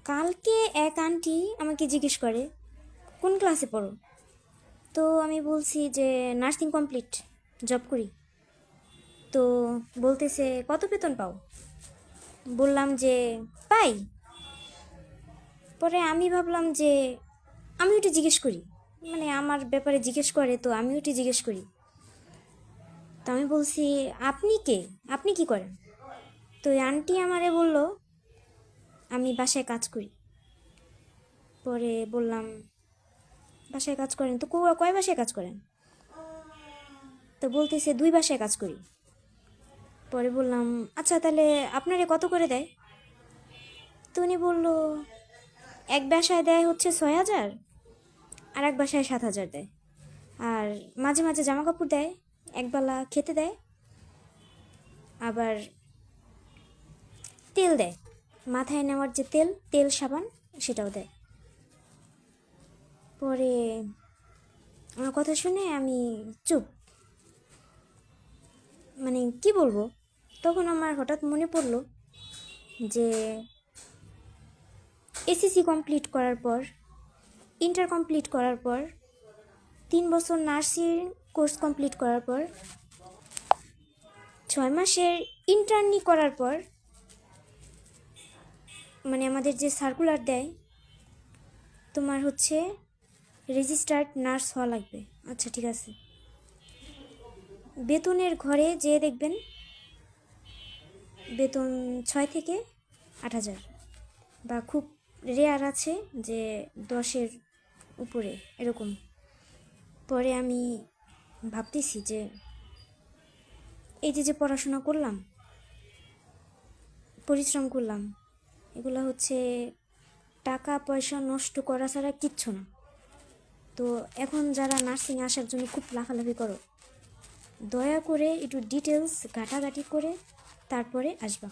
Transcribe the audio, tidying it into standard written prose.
কালকে এক আন্টি আমাকে জিজ্ঞেস করে কোন ক্লাসে পড়ো। তো আমি বলছি যে নার্সিং কমপ্লিট, জব করি। তো বলতেছে কত বেতন পাও? বললাম যে পাই। পরে আমি ভাবলাম যে আমি ওটা জিজ্ঞেস করি, মানে আমার ব্যাপারে জিজ্ঞেস করে, তো আমি ওটা জিজ্ঞেস করি। তো আমি বলছি আপনি কে, আপনি কি করেন? তো ওই আন্টি আমারে বলল আমি বাসায় কাজ করি। পরে বললাম বাসায় কাজ করেন? তো কয় বাসায় কাজ করেন? তো বলতেছে 2 বাসায় কাজ করি। পরে বললাম আচ্ছা তাহলে আপনারে কত করে দেয়? তো উনি বললো এক বাসায় দেয় হচ্ছে 6,000, আর এক বাসায় 7,000 দেয়, আর মাঝে মাঝে জামা কাপড় দেয়, একবেলা খেতে দেয়, আবার তেল দেয়, মাথায় নেওয়ার যে তেল সাবান সেটাও দেয়। পরে আমার কথা শুনে আমি চুপ, মানে কি বলবো। তখন আমার হঠাৎ মনে পড়লো যে এসএসসি কমপ্লিট করার পর, ইন্টার কমপ্লিট করার পর, 3 বছর নার্সিং কোর্স কমপ্লিট করার পর, 6 মাসের ইন্টার্নি করার পর, মানে আমাদের যে সার্কুলার দেয় তোমার হচ্ছে রেজিস্টার্ড নার্স হওয়া লাগবে। আচ্ছা ঠিক আছে, বেতনের ঘরে যেয়ে দেখবেন বেতন 6 থেকে 8,000, বা খুব রেয়ার আছে যে 10-এর উপরে এরকম। পরে আমি ভাবতেছি যে এই যে পড়াশোনা করলাম, পরিশ্রম করলাম, এগুলো হচ্ছে টাকা পয়সা নষ্ট করা ছাড়া কিচ্ছু না। তো এখন যারা নার্সিং আসার জন্য খুব লাফালাফি করো, দয়া করে একটু ডিটেলস ঘাটাঘাটি করে তারপরে আসবা।